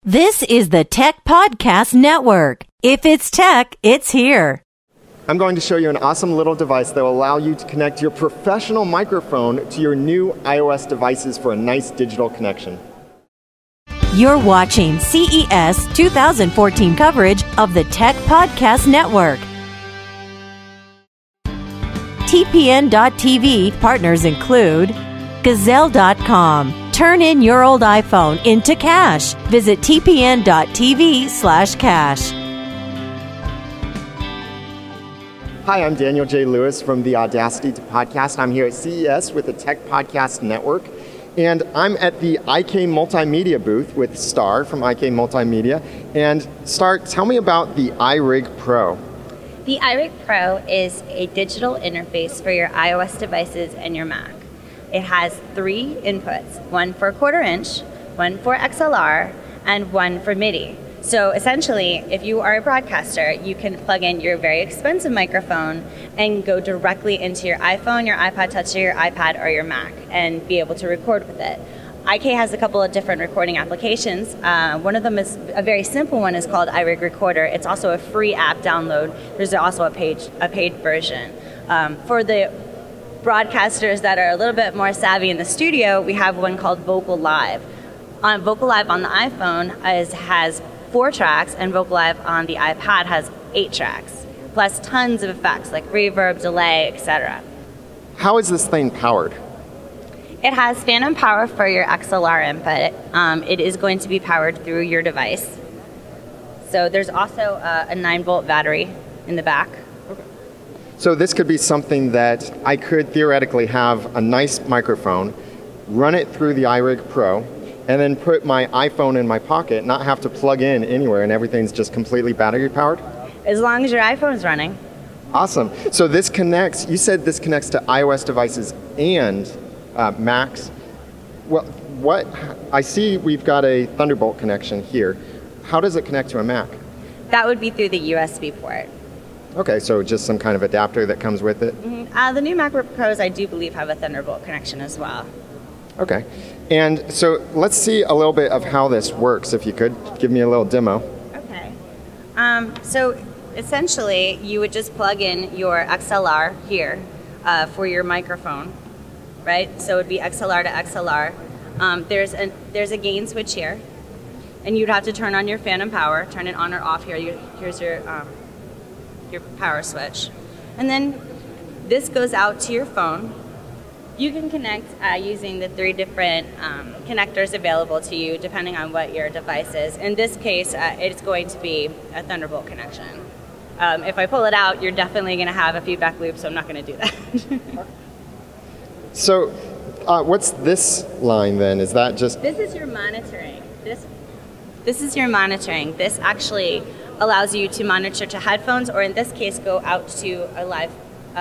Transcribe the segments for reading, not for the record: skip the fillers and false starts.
This is the Tech Podcast Network. If it's tech, it's here. I'm going to show you an awesome little device that will allow you to connect your professional microphone to your new iOS devices for a nice digital connection. You're watching CES 2014 coverage of the Tech Podcast Network. TPN.TV partners include Gazelle.com. Turn in your old iPhone into cash. Visit tpn.tv/cash. Hi, I'm Daniel J. Lewis from the Audacity podcast. I'm here at CES with the Tech Podcast Network, and I'm at the IK Multimedia booth with Star from IK Multimedia. And Star, tell me about the iRig Pro. The iRig Pro is a digital interface for your iOS devices and your Mac. It has 3 inputs, one for 1/4 inch, one for XLR, and one for MIDI. So essentially, if you are a broadcaster, you can plug in your very expensive microphone and go directly into your iPhone, your iPod Touch, or your iPad, or your Mac, and be able to record with it. IK has a couple of different recording applications. One of them is a very simple one, is called iRig Recorder. It's also a free app download. There's also a paid version. For the broadcasters that are a little bit more savvy in the studio, we have one called Vocal Live. Vocal Live on the iPhone has 4 tracks, and Vocal Live on the iPad has 8 tracks, plus tons of effects like reverb, delay, etc. How is this thing powered? It has phantom power for your XLR input. It is going to be powered through your device. So there's also a 9-volt battery in the back. So this could be something that I could theoretically have a nice microphone, run it through the iRig Pro, and then put my iPhone in my pocket, not have to plug in anywhere, and everything's just completely battery powered? As long as your iPhone's running. Awesome. So this connects, you said this connects to iOS devices and Macs. Well, I see we've got a Thunderbolt connection here. How does it connect to a Mac? That would be through the USB port. Okay, so just some kind of adapter that comes with it? Mm-hmm. The new MacBook Pros, I do believe, have a Thunderbolt connection as well. Okay. And so let's see a little bit of how this works, if you could. Give me a little demo. Okay. So essentially, you would just plug in your XLR here for your microphone, right? So it would be XLR to XLR. There's a gain switch here, and you'd have to turn on your phantom power, turn it on or off here. Here's your power switch. And then this goes out to your phone. You can connect using the 3 different connectors available to you depending on what your device is. In this case, it's going to be a Thunderbolt connection. If I pull it out, you're definitely going to have a feedback loop, so I'm not going to do that. So what's this line then? Is that just... This is your monitoring. This is your monitoring. This actually allows you to monitor to headphones, or in this case, go out to a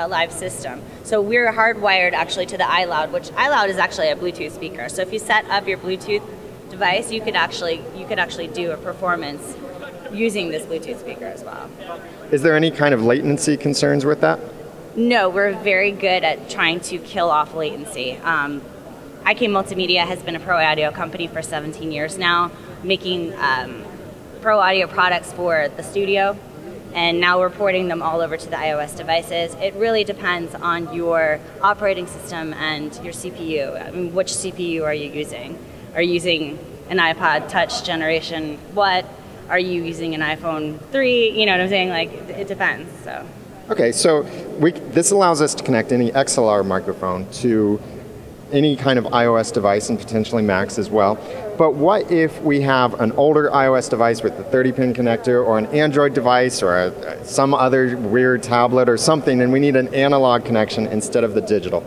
live system. So we're hardwired actually to the iLoud, which iLoud is actually a Bluetooth speaker. So if you set up your Bluetooth device, you could actually do a performance using this Bluetooth speaker as well. Is there any kind of latency concerns with that? No, we're very good at trying to kill off latency. IK Multimedia has been a pro audio company for 17 years now, making pro audio products for the studio, and now we're porting them all over to the iOS devices. It really depends on your operating system and your CPU. I mean, which CPU are you using? Are you using an iPod Touch generation what? Are you using an iPhone 3? You know what I'm saying? Like, it depends. So. Okay, so this allows us to connect any XLR microphone to any kind of iOS device and potentially Macs as well. But what if we have an older iOS device with a 30-pin connector, or an Android device, or some other weird tablet or something, and we need an analog connection instead of the digital?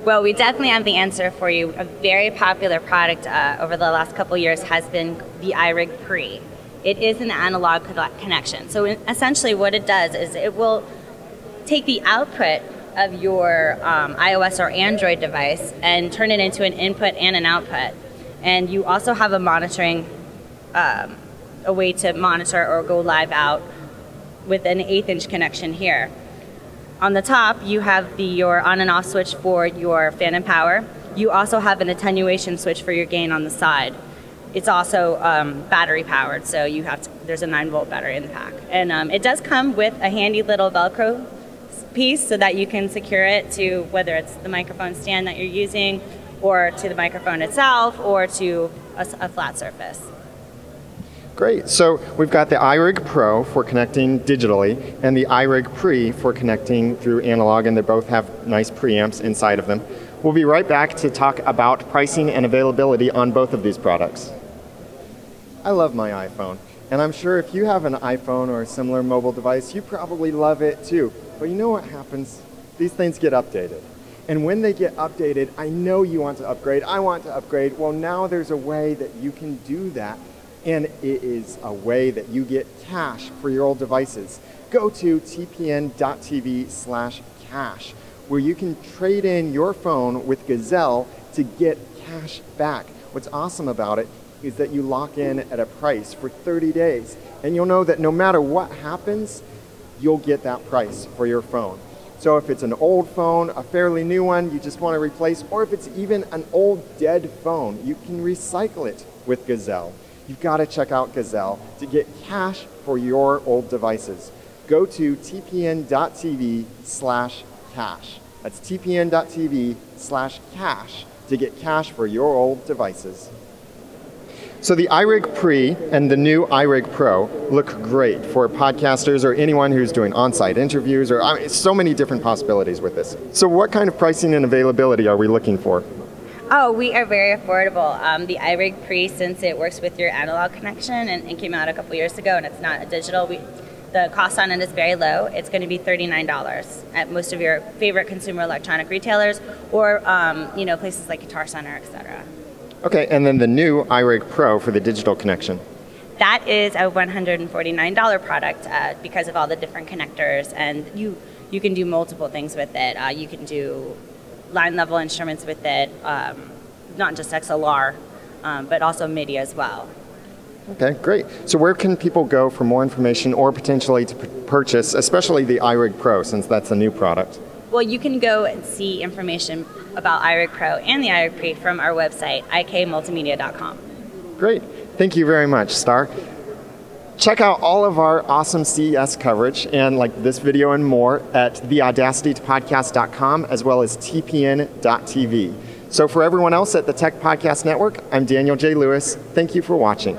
Well, we definitely have the answer for you. A very popular product over the last couple years has been the IRig Pre. It is an analog connection. So essentially what it does is it will take the output of your iOS or Android device and turn it into an input and an output. And you also have a monitoring, a way to monitor or go live out with an 1/8-inch connection here. On the top, you have your on and off switch for your phantom power. You also have an attenuation switch for your gain on the side. it's also battery powered, so there's a 9-volt battery in the pack. And it does come with a handy little Velcro piece so that you can secure it to whether it's the microphone stand that you're using, or to the microphone itself, or to a flat surface. Great. So we've got the iRig Pro for connecting digitally and the iRig Pre for connecting through analog, and they both have nice preamps inside of them. We'll be right back to talk about pricing and availability on both of these products. I love my iPhone, and I'm sure if you have an iPhone or a similar mobile device, you probably love it too. But you know what happens? These things get updated. And when they get updated, I know you want to upgrade. I want to upgrade. Well, now there's a way that you can do that. And it is a way that you get cash for your old devices. Go to tpn.tv/cash, where you can trade in your phone with Gazelle to get cash back. What's awesome about it is that you lock in at a price for 30 days. And you'll know that no matter what happens, you'll get that price for your phone. So if it's an old phone, a fairly new one you just want to replace, or if it's even an old dead phone, you can recycle it with Gazelle. You've got to check out Gazelle to get cash for your old devices. Go to tpn.tv/cash. That's tpn.tv/cash to get cash for your old devices. So the iRig Pre and the new iRig Pro look great for podcasters or anyone who's doing on-site interviews, or so many different possibilities with this. So what kind of pricing and availability are we looking for? Oh, we are very affordable. The iRig Pre, since it works with your analog connection and came out a couple years ago and it's not a digital, the cost on it is very low. It's going to be $39 at most of your favorite consumer electronic retailers, or places like Guitar Center, etc. Okay, and then the new iRig Pro for the digital connection. That is a $149 product because of all the different connectors, and you can do multiple things with it. You can do line level instruments with it, not just XLR, but also MIDI as well. Okay, great. So where can people go for more information or potentially to purchase, especially the iRig Pro, since that's a new product? Well, you can go and see information about iRig Pro and the iRig Pre from our website, ikmultimedia.com. Great. Thank you very much, Star. Check out all of our awesome CES coverage and like this video and more at theaudacitypodcast.com, as well as tpn.tv. So for everyone else at the Tech Podcast Network, I'm Daniel J. Lewis. Thank you for watching.